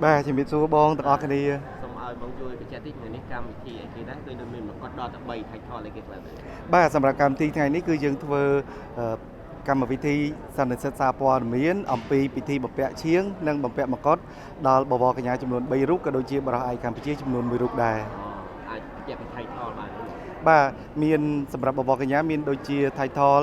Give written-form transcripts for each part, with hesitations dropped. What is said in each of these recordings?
បាទជំរាបសួរបងទាំងអស់គ្នាសូមឲ្យបងជួយបញ្ជាក់តិចនៅនេះកម្មវិធីអីគេដែរដូចនៅមានមកគាត់ដល់ទៅ3 title អីគេខ្លះទៅបាទសម្រាប់កម្មវិធីថ្ងៃនេះគឺយើងធ្វើកម្មវិធីសន្និសីទសារព័ត៌មានអំពីពិធីបំពាក់ឈៀងនិងបំពាក់មកុដដល់បវរកញ្ញាចំនួន3រូបក៏ដូចជាបរិសុទ្ធឯកកម្ពុជាចំនួន1រូបដែរអាចបញ្ជាក់ពី title បានទេបាទមានសម្រាប់បវរកញ្ញាមានដូចជា title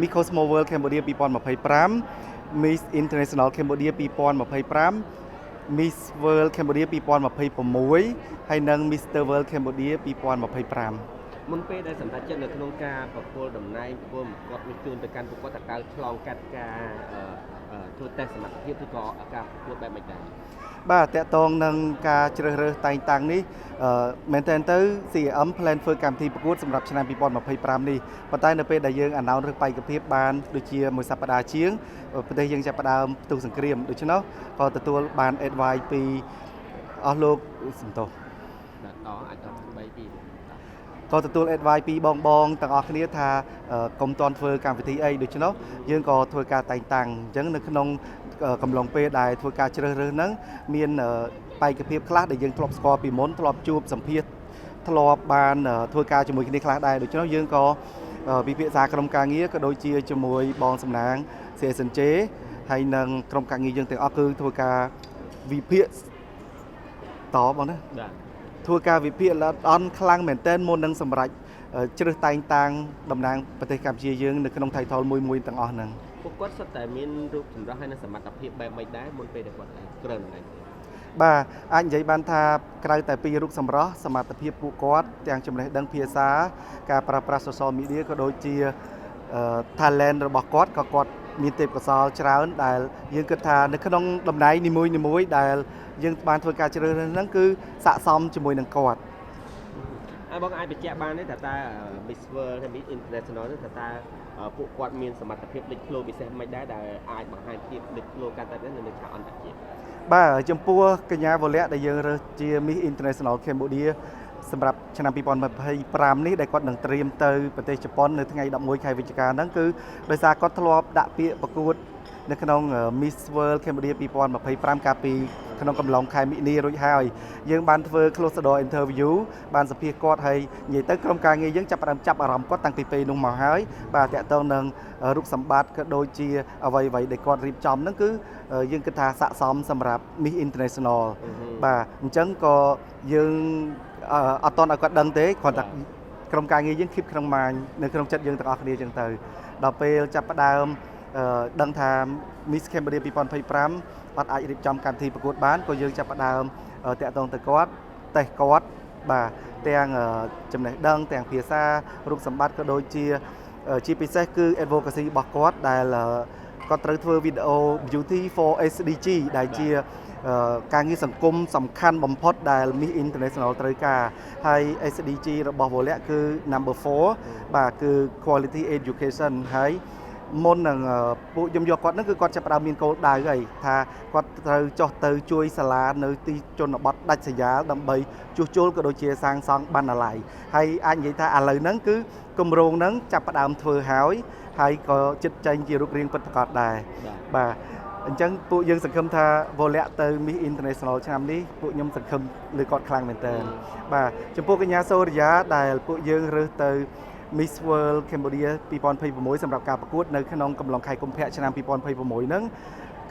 Miss Cosmo World Cambodia 2025 Miss International Cambodia 2025 Miss World Cambodia 2026ហើយនិង Mr World Cambodia 2025មុនពេលដែលសម្រាប់ចិត្តនៅក្នុងការប្រគល់តំណែងប្រគល់មកគាត់នេះជូនទៅកាន់ប្រកួតតកៅឆ្លងកាត់ការធ្វើតេស្តសមត្ថភាពឬក៏ការប្រកួតបែបមិនដែរបាទតកតងនឹងការជ្រើសរើសតែងតាំងនេះមែនតើទៅ CM plan ធ្វើកម្មវិធីប្រកួតសម្រាប់ឆ្នាំ2025នេះប៉ុន្តែនៅពេលដែលយើង announce រើសបេក្ខភាពបានដូចជាមួយសប្តាហ៍ជាងប្រទេសយើងចាប់ផ្ដើមផ្ទុះសង្គ្រាមដូច្នោះក៏ទទួលបាន advice ពីអស់លោកសំទោសអាចដល់3ពីក៏ទទួល advice ពីបងទាំងអស់គ្នាថាកុំតន់ធ្វើកម្មវិធីអីដូច្នោះយើងក៏ធ្វើការតែងតាំងអញ្ចឹងនៅក្នុងកំឡុងពេលដែលធ្វើការជ្រើសរើសហ្នឹងមានបេក្ខភាពខ្លះដែលយើងធ្លាប់ស្គាល់ពីមុនធ្លាប់ជួបសម្ភាសធ្លាប់បានធ្វើការជាមួយគ្នាខ្លះដែរដូច្នោះយើងក៏ពិភាក្សាក្រុមការងារក៏ដូចជាជាមួយបងសំណាង CSNJ ហើយនិងក្រុមការងារយើងទាំងអស់គឺធ្វើការវិភាគតបងណាធ្វើការវិភាគល្អអន់ខ្លាំងមែនទែនមុននឹងសម្រេចជ្រើសតែងតាំងតំណាងប្រទេសកម្ពុជាយើងនៅក្នុង title មួយទាំងអស់ហ្នឹងពួកគាត់សុទ្ធតែមានរូបចម្រុះហើយនិងសមត្ថភាពបែបមិនដែរមុនពេលដែលគាត់ក្រើតំណែងបាទអាចនិយាយបានថាក្រៅតែពីរូបសម្រស់សមត្ថភាពពួកគាត់ទាំងចំណេះដឹងភាសាការប្រើប្រាស់ social media ក៏ដូចជា talent របស់គាត់ក៏គាត់មានទេពកោសល្យច្រើនដែលយើងគិតថានៅក្នុងតំណែងនីមួយៗដែលយើងបានធ្វើការជ្រើសរើសហ្នឹងគឺស័ក្តិសមជាមួយនឹងគាត់ហើយបងអាចបញ្ជាក់បានទេថា Miss World និង Miss International នេះថាពួកគាត់មានសមត្ថភាពលេចធ្លោពិសេសមិនដែរដែលអាចបង្ហាញភាពលេចធ្លោកាន់តែនៅឆាកអន្តរជាតិបាទចំពោះកញ្ញាវលៈដែលយើងរើសជា Miss International Cambodia សម្រាប់ឆ្នាំ2025នេះដែលគាត់នឹងត្រៀមទៅប្រទេសជប៉ុននៅថ្ងៃ11ខែវិច្ឆិកាហ្នឹងគឺដោយសារគាត់ធ្លាប់ដាក់ពាក្យប្រកួតនៅក្នុង Miss World Cambodia 2025កាលពីក្នុងកំឡុងខែមិនិនារួចហើយយើងបានធ្វើ close door interview បានសម្ភាសគាត់ហើយនិយាយទៅក្រុមការងារយើងចាប់អារម្មណ៍គាត់តាំងពីពេលនោះមកហើយបាទតាក់ទងនឹងរូបសម្បត្តិក៏ដូចជាអ្វីដែលគាត់រៀបចំហ្នឹងគឺយើងគិតថាស័ក្តិសមសម្រាប់ Miss International បាទអញ្ចឹងក៏យើងអត់តន់ឲ្យគាត់ដឹងទេគ្រាន់តែក្រុមការងារយើង keep ក្នុងmind នៅក្នុងចិត្តយើងទាំងអស់គ្នាអញ្ចឹងទៅដល់ពេលចាប់ផ្ដើមដឹងថា Miss Cambodia 2025អត់អាចរៀបចំកម្មវិធីប្រកួតបានក៏យើងចាប់ផ្ដើមតាក់ទងទៅគាត់តេស្តគាត់បាទទាំងចំណេះដឹងទាំងភាសារូបសម្បត្តិក៏ដូចជាពិសេសគឺ advocacy របស់គាត់ដែលគាត់ត្រូវធ្វើវីដេអូ Beauty for SDG ដែលជាការងារសង្គមសំខាន់បំផុតដែល Miss International ត្រូវការហើយ SDG របស់វលៈគឺ number 4បាទគឺ quality education ហើយមុននឹងពួកខ្ញុំយកគាត់ហ្នឹងគឺគាត់ចាប់ផ្ដើមមានគោលដៅហើយថាគាត់ត្រូវចុះទៅជួយសាលានៅទីជនបទដាច់ស្រយាលដើម្បីជួសជុលក៏ដូចជាសាងសង់បណ្ណាល័យហើយអាចនិយាយថាឥឡូវហ្នឹងគឺគម្រោងហ្នឹងចាប់ផ្ដើមធ្វើហើយក៏ចិត្តចេញជារូបរាងពិតប្រាកដដែរបាទអញ្ចឹងពួកយើងសង្ឃឹមថាវលៈទៅ Miss International ឆ្នាំនេះពួកខ្ញុំសង្ឃឹមលើគាត់ខ្លាំងមែនទែនបាទចំពោះកញ្ញាសូរិយាដែលពួកយើងរើសទៅMiss World Cambodia 2026សម្រាប់ការប្រកួតនៅក្នុងកំឡុងខែកុម្ភៈឆ្នាំ2026ហ្នឹង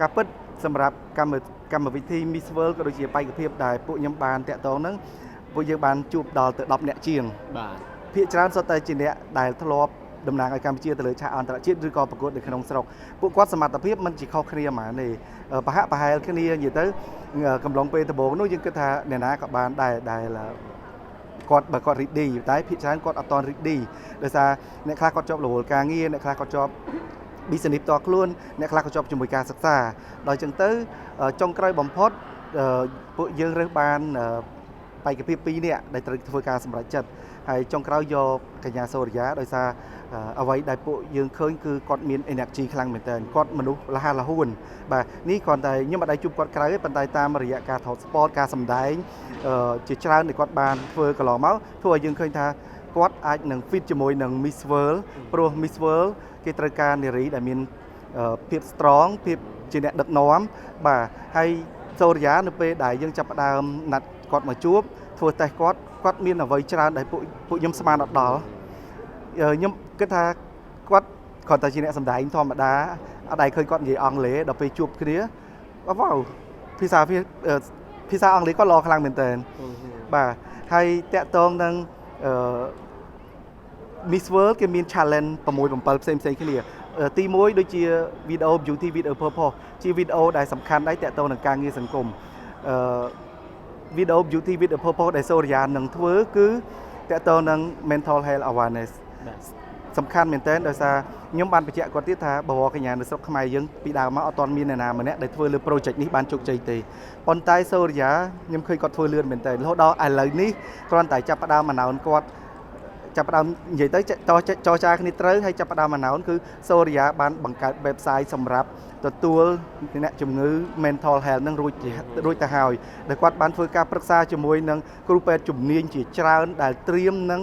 ការពិតសម្រាប់កម្មវិធី Miss World ក៏ដូចជាបេក្ខភាពដែលពួកខ្ញុំបានតាក់ទងហ្នឹងពួកយើងបានជួបដល់ទៅ10នាក់ជាងបាទភាគច្រើនសុទ្ធតែជាអ្នកដែលធ្លាប់តំណាងឲ្យកម្ពុជាទៅលើឆាកអន្តរជាតិឬក៏ប្រកួតនៅក្នុងស្រុកពួកគាត់សមត្ថភាពមិនជាខុសគ្នាហ្មងទេប្រហាក់ប្រហែលគ្នានិយាយទៅកំឡុងពេលដំបូងនោះយើងគិតថាអ្នកណាក៏បានដែលគាត់បើគាត់ ready តែភាគច្រើនគាត់អត់តន់ ready ដោយសារអ្នកខ្លះគាត់ជាប់រវល់ការងារអ្នកខ្លះគាត់ជាប់ business ផ្ទាល់ខ្លួនអ្នកខ្លះក៏ជាប់ជាមួយការសិក្សាដល់អញ្ចឹងទៅចុងក្រោយបំផុតពួកយើងរើសបានបេក្ខភាព2នាក់ដែលត្រូវធ្វើការសម្រេចចិត្តហើយចុងក្រោយយកកញ្ញាសូរិយាដោយសារអ្វីដែលពួកយើងឃើញគឺគាត់មាន energy ខ្លាំងមែនទែនគាត់មនុស្សលះលហួនបាទនេះគ្រាន់តែខ្ញុំអត់ได้ជួបគាត់ក្រៅទេប៉ុន្តែតាមរយៈការថត sport ការសម្ដែងជាច្រើនដែលគាត់បានធ្វើកន្លងមកធ្វើឲ្យយើងឃើញថាគាត់អាចនឹង fit ជាមួយនឹង Miss World ព្រោះ Miss World គេត្រូវការនារីដែលមានភាព strong ភាពជាអ្នកដឹកនាំបាទហើយ សូរិយានៅពេលដែលយើងចាប់ផ្ដើមណាត់គាត់មកជួបធ្វើតេស្តគាត់មានអ្វីច្រើនដែលពួកខ្ញុំស្មានអត់ដល់ខ្ញុំគិតថាគាត់គាត់តែជាអ្នកសម្ដែងធម្មតាអត់ដែលឃើញគាត់និយាយអង់គ្លេសដល់ពេលជួបគ្នាវ៉ាវភាសាអង់គ្លេសគាត់ល្អខ្លាំងមែនតើបាទហើយតាក់ទងនឹងMiss World គេមាន challenge 6 7ផ្សេងគ្នាទី1ដូចជាវីដេអូ beauty video purpose ជាវីដេអូដែលសំខាន់ដែរតាក់ទងនឹងការងារសង្គមវីដេអូ beauty video purpose ដែលសូរិយានឹងធ្វើគឺតាក់ទងនឹង mental health awareness សំខាន់មែនទែនដោយសារខ្ញុំបានបញ្ជាក់គាត់ទៀតថាបវរកញ្ញានៅស្រុកខ្មែរយើងពីដើមមកអត់ទាន់មានអ្នកណាម្នាក់ដែលធ្វើលើ project នេះបានជោគជ័យទេប៉ុន្តែសូរិយាខ្ញុំឃើញគាត់ធ្វើលឿនមែនទែនរហូតដល់ឥឡូវនេះគ្រាន់តែចាប់ផ្ដើមអាណោនគាត់ចាប់ផ្ដើមនិយាយទៅចរចាគ្នាត្រូវហើយចាប់ផ្ដើមអាណោនគឺសូរិយាបានបង្កើត website សម្រាប់ទទួលអ្នកជំងឺ mental health នឹងរួចទៅហើយដែលគាត់បានធ្វើការប្រឹក្សាជាមួយនឹងគ្រូពេទ្យជំនាញជាច្រើនដែលត្រៀមនឹង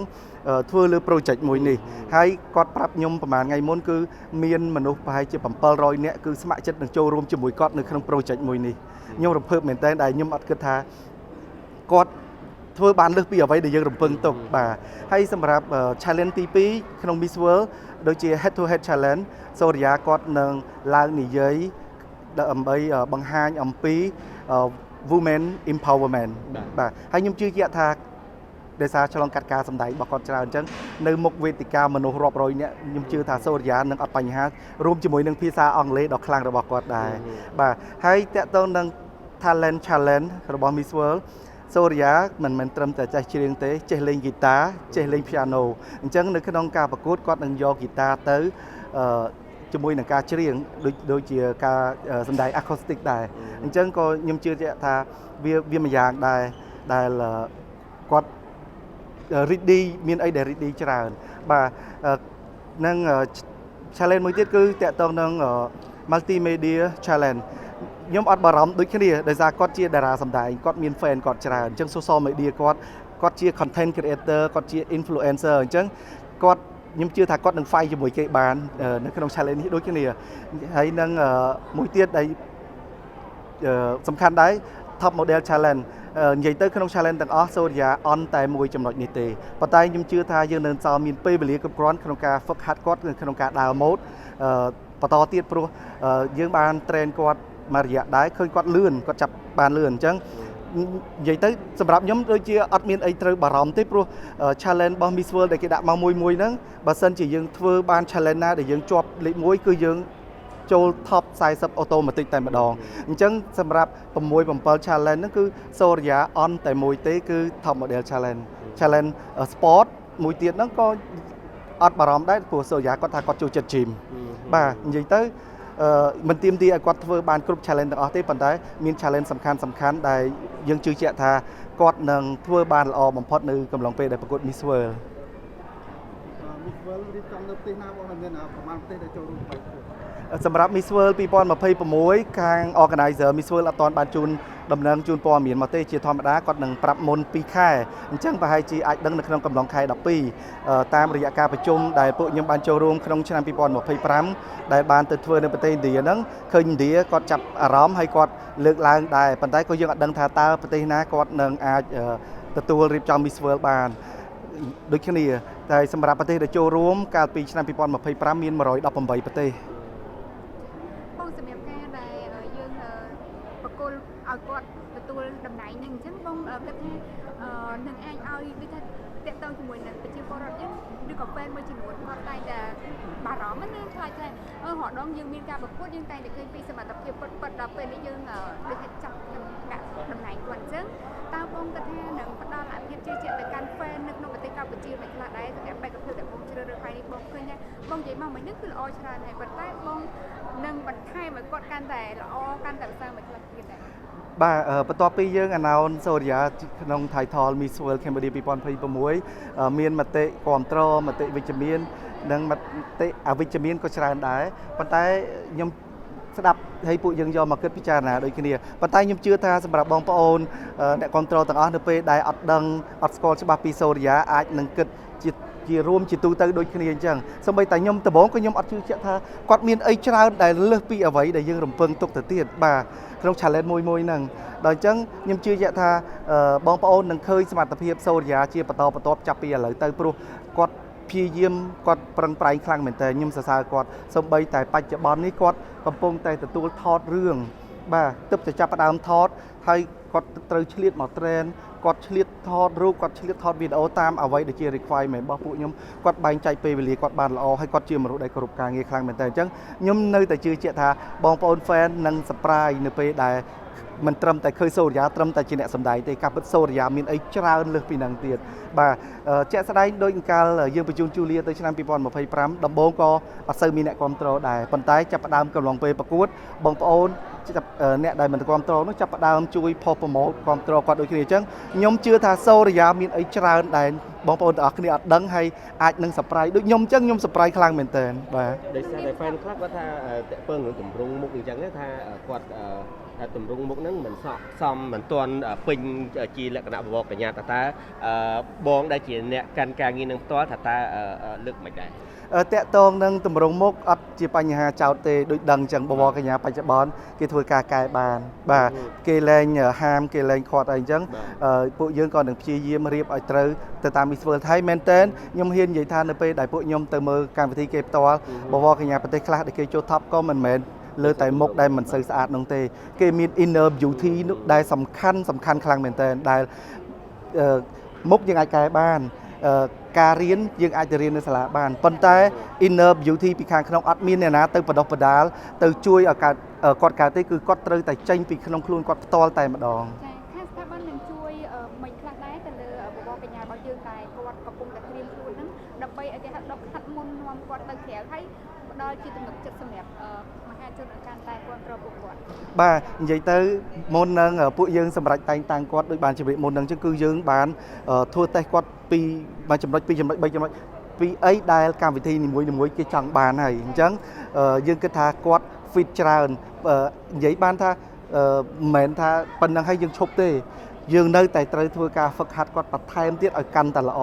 ធ្វើលើ project មួយនេះហើយគាត់ប្រាប់ខ្ញុំប្រហែលថ្ងៃមុនគឺមានមនុស្សប្រហែលជា700នាក់គឺស្ម័គ្រចិត្តនឹងចូលរួមជាមួយគាត់នៅក្នុង project មួយនេះខ្ញុំរំភើបមែនទែនដែលខ្ញុំអត់គិតថាគាត់ធ្វើបានលើសពីអ្វីដែលយើងរំពឹងទុកបាទហើយសម្រាប់ challenge ទី2ក្នុង Miss World ដូចជា head to head challenge សូរិយាគាត់នឹងឡើងនិយាយដើម្បីបង្ហាញអំពី women empowerment បាទហើយខ្ញុំជឿជាក់ថាដោយសារឆ្លងកាត់ការសម្ដែងរបស់គាត់ច្រើនអញ្ចឹងនៅមុខវេទិកាមនុស្សរាប់រយនាក់ខ្ញុំជឿថាសូរិយានឹងអត់បញ្ហារួមជាមួយនឹងភាសាអង់គ្លេសដ៏ខ្លាំងរបស់គាត់ដែរបាទហើយតាក់ទងនឹង talent challenge របស់ Miss World សូរិយាមិនមែនត្រឹមតែចេះច្រៀងទេចេះលេងហ្គីតាចេះលេង piano អញ្ចឹងនៅក្នុងការប្រកួតគាត់នឹងយកហ្គីតាទៅជាមួយនឹងការច្រៀងដូចជាការសម្ដែង acoustic ដែរអញ្ចឹងក៏ខ្ញុំជឿជាក់ថាវាមួយយ៉ាងដែរដែលគាត់ready មានអីដែល ready ច្រើនបាទនឹង challenge មួយទៀតគឺតាក់ទងនឹង multimedia challenge ខ្ញុំអត់បារម្ភដូចគ្នាដោយសារគាត់ជាតារាសម្ដែងគាត់មាន fan គាត់ច្រើនអញ្ចឹង social media គាត់ជា content creator គាត់ជា influencer អញ្ចឹងខ្ញុំជឿថាគាត់នឹង fight ជាមួយគេបាននៅក្នុង challenge នេះដូចគ្នាហើយនឹងមួយទៀតដែលសំខាន់ដែរ top model challenge និយាយទៅក្នុង challenge ទាំងអស់សូរិយាអន់តែមួយចំណុចនេះទេប៉ុន្តែខ្ញុំជឿថាយើងនៅសល់មានពេលវេលាគ្រប់គ្រាន់ក្នុងការហ្វឹកហាត់គាត់ក្នុងការដើរម៉ូដបន្តទៀតព្រោះយើងបាន train គាត់មករយៈដែរឃើញគាត់លឿនគាត់ចាប់បានលឿនអញ្ចឹងនិយាយទៅសម្រាប់ខ្ញុំដូចជាអត់មានអីត្រូវបារម្ភទេព្រោះ challenge របស់ Miss World ដែលគេដាក់មកមួយហ្នឹងបើសិនជាយើងធ្វើបាន challenge ណាដែលយើងជាប់លេខ1គឺយើងចូល top 40 automatic តែម្ដងអញ្ចឹងសម្រាប់6 7 challenge ហ្នឹងគឺសូរិយាអន់តែមួយទេគឺ top model challenge sport មួយទៀតហ្នឹងក៏អត់បារម្ភដែរព្រោះសូរិយាគាត់ថាគាត់ចូលចិត្ត gym បាទនិយាយទៅមិនទាមទារឲ្យគាត់ធ្វើបានគ្រប់ challenge ទាំងអស់ទេប៉ុន្តែមាន challenge សំខាន់ដែលយើងជឿជាក់ថាគាត់នឹងធ្វើបានល្អបំផុតនៅកំឡុងពេលដែលប្រកួត Miss World រៀបចំនៅប្រទេសណាបងមានប្រមាណប្រទេសដែលចូលរួមសម្រាប់ Miss World 2026ខាង organizer Miss World អត់ទាន់បានជូនដំណឹងជូនព័ត៌មានមកទេជាធម្មតាគាត់នឹងប្រាប់មុន2ខែអញ្ចឹងប្រហែលជាអាចដឹងនៅក្នុងកំឡុងខែ12តាមរយៈការប្រជុំដែលពួកខ្ញុំបានចូលរួមក្នុងឆ្នាំ2025ដែលបានទៅធ្វើនៅប្រទេសឥណ្ឌាហ្នឹងឃើញឥណ្ឌាគាត់ចាប់អារម្មណ៍ហើយគាត់លើកឡើងដែរប៉ុន្តែក៏យើងអត់ដឹងថាតើប្រទេសណាគាត់នឹងអាចទទួលរៀបចំ Miss World បានដូចគ្នាតែសម្រាប់ប្រទេសដែលចូលរួមកាលពីឆ្នាំ2025មាន118ប្រទេសឲ្យគាត់ទទួលតំណែងហ្នឹងអញ្ចឹងបងគិតថានឹងអាចឲ្យវាថាតាក់ទងជាមួយនឹងប្រជាពលរដ្ឋយើងឬក៏ពេលមួយចំនួនគាត់តែតែបារម្ភណាខ្លាចថារហដងយើងមានការប្រកួតយើងតែតែឃើញពីសមត្ថភាពពិតដល់ពេលនេះយើងដូចថាចាប់ដាក់តំណែងគាត់អញ្ចឹងតើបងគិតថានឹងផ្ដល់អភិភាពជឿជាក់ទៅកាន់ fan នៅក្នុងប្រទេសកម្ពុជាមិនខ្លះដែរសម្រាប់បេក្ខភាពដែលបងជ្រើសរើសថ្ងៃនេះបងឃើញថាបងនិយាយមកមិញនេះគឺល្អច្រើនហើយប៉ុន្តែបងនឹងបន្ថែមឲ្យគាត់កាន់តែល្អកាន់តែប្រសើរមួយខ្លះទៀតដែរបាទបន្ទាប់ពីយើង announce សូរិយាក្នុង title Miss World Cambodia 2026មានមតិគ្រប់គ្រងមតិវិជ្ជមាននិងមតិអវិជ្ជមានក៏ច្រើនដែរប៉ុន្តែខ្ញុំស្ដាប់ឲ្យពួកយើងយកមកគិតពិចារណាដូចគ្នាប៉ុន្តែខ្ញុំជឿថាសម្រាប់បងប្អូនអ្នកគ្រប់គ្រងទាំងអស់នៅពេលដែលអត់ដឹងអត់ស្គាល់ច្បាស់ពីសូរិយាអាចនឹងគិតជា ជារួមជាទូទៅដូចគ្នាអញ្ចឹងសូម្បីតែខ្ញុំដំបូងក៏ខ្ញុំអត់ជឿជាក់ថាគាត់មានអីច្រើនដែលលើសពីអ្វីដែលយើងរំពឹងទុកទៅទៀតបាទក្នុង challenge មួយហ្នឹងដល់អញ្ចឹងខ្ញុំជឿជាក់ថាបងប្អូននឹងឃើញសមត្ថភាពសូរិយាជាបន្តបន្ទាប់ចាប់ពីឥឡូវទៅព្រោះគាត់ព្យាយាមគាត់ប្រឹងប្រែងខ្លាំងមែនតើខ្ញុំសរសើរគាត់សូម្បីតែបច្ចុប្បន្ននេះគាត់កំពុងតែទទួលថតរឿងបាទទើបតែចាប់ផ្ដើមថតហើយគាត់ត្រូវឆ្លៀតមក train គាត់ឆ្លៀតថតរូបគាត់ឆ្លៀតថតវីដេអូតាមអ្វីដែលជា requirement របស់ពួកខ្ញុំគាត់បែងចែកពេលវេលាគាត់បានល្អហើយគាត់ជាមនុស្សដែលគ្រប់ការងារខ្លាំងមែនតើអញ្ចឹងខ្ញុំនៅតែជឿជាក់ថាបងប្អូន fan នឹង surprise នៅពេលដែលមិនត្រឹមតែឃើញសូរិយាត្រឹមតែជាអ្នកសម្ដែងទេការពិតសូរិយាមានអីច្រើនលើសពីហ្នឹងទៀតបាទជាក់ស្ដែងដោយកាលយើងបញ្ជូនជូលីទៅឆ្នាំ2025ដំបូងក៏អត់សូវមានអ្នកគ្រប់គ្រងដែរប៉ុន្តែចាប់ផ្ដើមកំឡុងពេលប្រកួតបងប្អូនអ្នកដែលមិនគ្រប់គ្រងនោះចាប់ផ្ដើមជួយផុសប្រម៉ូទគ្រប់គ្រងគាត់ដូចគ្នាអញ្ចឹងខ្ញុំជឿថាសូរិយាមានអីច្រើនដែលបងប្អូនទាំងអស់គ្នាអត់ដឹងហើយអាចនឹង surprise ដូចខ្ញុំអញ្ចឹងខ្ញុំ surprise ខ្លាំងមែនតើបាទដោយសារតែ fan ខ្លះគាត់ថាតាក់ពើនឹងទម្រង់មុខអញ្ចឹងថាគាត់ទម្រង់មុខហ្នឹងមិនស័ក្តិសមមិនទាន់ពេញជាលក្ខណៈបវរកញ្ញាតើបងដែលជាអ្នកកាន់ការងារនឹងផ្ទាល់ថាតើលើកមិនដែរតាក់ទងនឹងទម្រង់មុខអត់ជាបញ្ហាចោតទេដូចដឹងអញ្ចឹងបវរកញ្ញាបច្ចុប្បន្នគេធ្វើការកែបានបាទគេលែងហាមគេលែងខាត់អីអញ្ចឹងពួកយើងក៏នឹងព្យាយាមរៀបឲ្យត្រូវទៅតាម Miss World ហើយមែនតើខ្ញុំហ៊ាននិយាយថានៅពេលដែលពួកខ្ញុំទៅមើលកម្មវិធីគេផ្ទាល់បវរកញ្ញាប្រទេសខ្លះដែលគេចូល top ក៏មិនមែនលើតែមុខដែលមិនសូវស្អាតនោះទេគេមាន inner beauty នោះដែលសំខាន់ខ្លាំងមែនតើដែលមុខយើងអាចកែបានការរៀនយើងអាចទៅរៀននៅសាលាបានប៉ុន្តែ inner beauty ពីខាងក្នុងអត់មានអ្នកណាទៅបដោះបដាលទៅជួយឲ្យគាត់កើតទេគឺគាត់ត្រូវតែចេញពីក្នុងខ្លួនគាត់ផ្ទាល់តែម្ដងចាខាងស្ថាប័ននឹងជួយមិនខ្លះដែរទៅលើបវរកញ្ញារបស់យើងតែគាត់កំពុងតែត្រៀមខ្លួនហ្នឹងដើម្បីឲ្យគេហាត់ដប់ហាត់មុននាំគាត់ទៅក្រៅហើយផ្ដល់ជាទំនុកចិត្តសម្រាប់មហាជនអាការតែគ្រប់គ្រងពួកគាត់បាទនិយាយទៅមុននឹងពួកយើងសម្រាប់តែងតាំងគាត់ដូចបានជម្រាបមុននឹងចឹងគឺយើងបានធ្វើតេស្តគាត់ពីមួយចំណុចពីរចំណុច3ចំណុចពីអីដែលកម្មវិធីនីមួយៗគេចង់បានហើយអញ្ចឹងយើងគិតថាគាត់ fit ច្រើននិយាយបានថាមិនមែនថាប៉ុណ្្នឹងហើយយើងឈប់ទេយើងនៅតែត្រូវធ្វើការហ្វឹកហាត់គាត់បន្ថែមទៀតឲ្យកាន់តែល្អ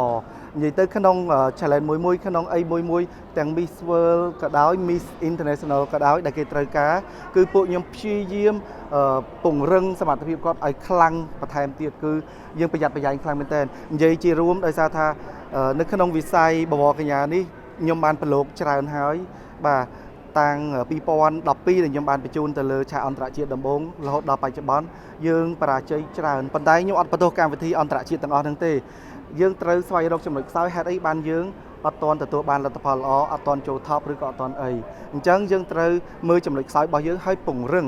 និយាយទៅក្នុង challenge មួយក្នុងអីមួយទាំង Miss World ក៏ដោយ Miss International ក៏ដោយដែលគេត្រូវការគឺពួកខ្ញុំព្យាយាមពង្រឹងសមត្ថភាពគាត់ឲ្យខ្លាំងបន្ថែមទៀតគឺយើងប្រយ័ត្នប្រយែងខ្លាំងមែនទែននិយាយជារួមដោយសារថានៅក្នុងវិស័យបវរកញ្ញានេះខ្ញុំបានប្រឡូកច្រើនហើយបាទតាំង2012ដែលខ្ញុំបានបញ្ជូនទៅលើឆាកអន្តរជាតិដំបូងរហូតដល់បច្ចុប្បន្នយើងបរាជ័យច្រើនប៉ុន្តែខ្ញុំអត់បន្ទោសកម្មវិធីអន្តរជាតិទាំងអស់ហ្នឹងទេយើងត្រូវស្វែងរកចំណុចខ្សោយហេតុអីបានយើងអត់ទាន់ទទួលបានលទ្ធផលល្អអត់ទាន់ចូល top ឬក៏អត់ទាន់អីអញ្ចឹងយើងត្រូវមើលចំណុចខ្សោយរបស់យើងឲ្យពង្រឹង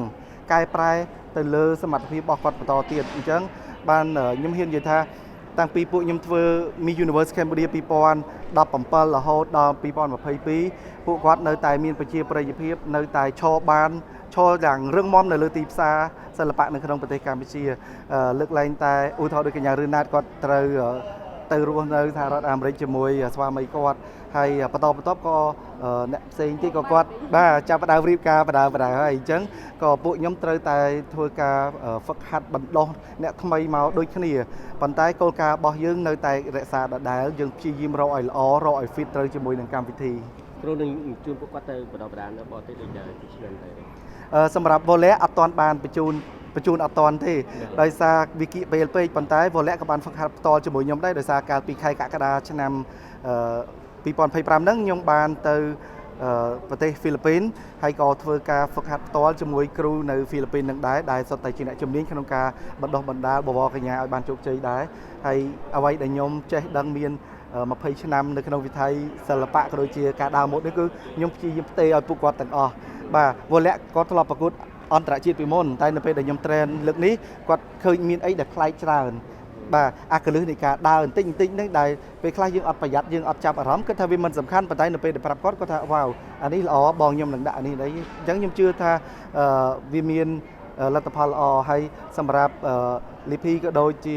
កែប្រែទៅលើសមត្ថភាពរបស់គាត់បន្តទៀតអញ្ចឹងបានខ្ញុំហ៊ាននិយាយថាតាំងពីពួកខ្ញុំធ្វើ Miss Universe Cambodia 2017រហូតដល់2022ពួកគាត់នៅតែមានប្រជាប្រិយភាពនៅតែឈរយ៉ាងរឹងមាំនៅលើទីផ្សារសិល្បៈនៅក្នុងប្រទេសកម្ពុជាលើកលែងតែឧទាហរណ៍ដូចកញ្ញារឿនណាតគាត់ត្រូវទៅរស់នៅសហរដ្ឋអាមេរិកជាមួយស្វាមីគាត់ហើយបន្តក៏អ្នកផ្សេងទៀតក៏គាត់បាទចាប់ផ្ដើមរៀបការបដើហើយអញ្ចឹងក៏ពួកខ្ញុំត្រូវតែធ្វើការហ្វឹកហាត់បណ្ដុះអ្នកថ្មីមកដូចគ្នាប៉ុន្តែគោលការណ៍របស់យើងនៅតែរក្សាដដែលយើងព្យាយាមរកឲ្យល្អរកឲ្យ fit ត្រូវជាមួយនឹងកម្មវិធីគ្រូនឹងជួនពួកគាត់ទៅបណ្ដុះបណ្ដាលនៅបរទេសដូចពីឆ្នាំទៅសម្រាប់វ៉ូឡេអត់ទាន់បានបញ្ជូនអត់ទាន់ទេដោយសារវិគីពេលពេកប៉ុន្តែវ៉ូឡេក៏បានហ្វឹកហាត់ផ្ទាល់ជាមួយខ្ញុំដែរដោយសារកាលពីខែកក្កដាឆ្នាំ2025ហ្នឹងខ្ញុំបានទៅប្រទេសហ្វីលីពីនហើយក៏ធ្វើការហ្វឹកហាត់ផ្ទាល់ជាមួយគ្រូនៅហ្វីលីពីននឹងដែរដែលសុទ្ធតែជាអ្នកជំនាញក្នុងការបណ្ដុះបណ្ដាលបវរកញ្ញាឲ្យបានជោគជ័យដែរហើយអ្វីដែលខ្ញុំចេះដឹងមាន20ឆ្នាំនៅក្នុងវិថីសិល្បៈក៏ដូចជាការដើរម៉ូដនេះគឺខ្ញុំព្យាយាមផ្ទេរឲ្យពួកគាត់ទាំងអស់បាទវ៉ូឡេគាត់ធ្លាប់ប្រកួតអន្តរជាតិពីមុនតែនៅពេលដែលខ្ញុំ train លើកនេះគាត់ឃើញមានអីដែលប្លែកច្រើនបាទអាកលឹះនៃការដើរបន្តិចហ្នឹងដែលពេលខ្លះយើងអត់ប្រយ័ត្នយើងអត់ចាប់អារម្មណ៍គិតថាវាមិនសំខាន់ប៉ុន្តែនៅពេលដែលប្រាប់គាត់គាត់ថាវ៉ាវអានេះល្អបងខ្ញុំនឹងដាក់អានេះអីអញ្ចឹងខ្ញុំជឿថាវាមានលទ្ធផលល្អហើយសម្រាប់លីភីក៏ដូចជា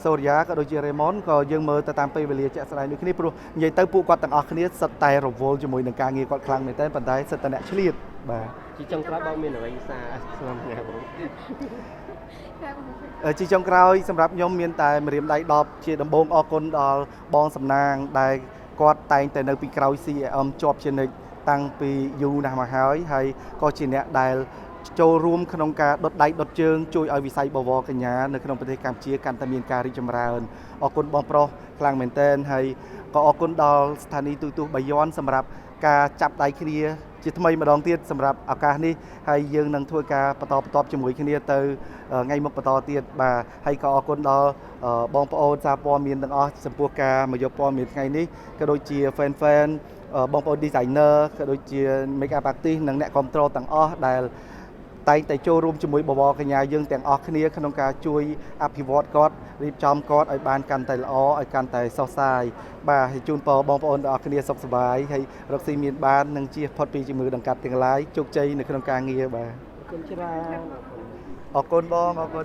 សូរិយាក៏ដូចជារ៉េម៉ុនក៏យើងមើលទៅតាមពេលវេលាជាក់ស្ដែងដូចគ្នាព្រោះនិយាយទៅពួកគាត់ទាំងអស់គ្នាសិតតែរវល់ជាមួយនឹងការងារគាត់ខ្លាំងមែនទែនប៉ុន្តែសិតតែអ្នកឆ្លៀតបាទជាចុងក្រោយបងមានអ្វីសារស្នំថ្ងៃបងជាចុងក្រោយសម្រាប់ខ្ញុំមានតែម្រាមដៃ10ជាដំបូងអរគុណដល់បងសំណាងដែល គាត់តែងតែនៅពីក្រោយ CAM ជាប់ជានិច្ចតាំងពីយូរណាស់មកហើយក៏ជាអ្នកដែលចូលរួមក្នុងការដុតដៃដុតជើងជួយឲ្យវិស័យបវរកញ្ញានៅក្នុងប្រទេសកម្ពុជាកាន់តែមានការរីកចម្រើនអរគុណបងប្រុសខ្លាំងមែនទែនហើយក៏អរគុណដល់ស្ថានីយ៍ទូទស្សន៍បាយ័នសម្រាប់ការចាប់ដៃគ្នាជាថ្មីម្ដងទៀតសម្រាប់ឱកាសនេះហើយយើងនឹងធ្វើការបន្តជាមួយគ្នាទៅថ្ងៃមុខបន្តទៀតបាទហើយក៏អរគុណដល់បងប្អូនសារព័ត៌មានទាំងអស់ចំពោះការមកយកព័ត៌មានថ្ងៃនេះក៏ដូចជា fan បងប្អូន designer ក៏ដូចជា make up artist និងអ្នកគ្រប់គ្រងទាំងអស់ដែលតែងតែចូលរួមជាមួយបវរកញ្ញាយើងទាំងអស់គ្នាក្នុងការជួយអភិវឌ្ឍគាត់រៀបចំគាត់ឲ្យបានកាន់តែល្អឲ្យកាន់តែសុខសាយបាទហើយជូនពរបងប្អូនទាំងអស់គ្នាសុខសប្បាយហើយរកស៊ីមានបាននិងជៀសផុតពីជំងឺដង្កាត់ទាំងឡាយជោគជ័យនៅក្នុងការងារបាទ អរគុណច្រើន អរគុណបងអរគុណ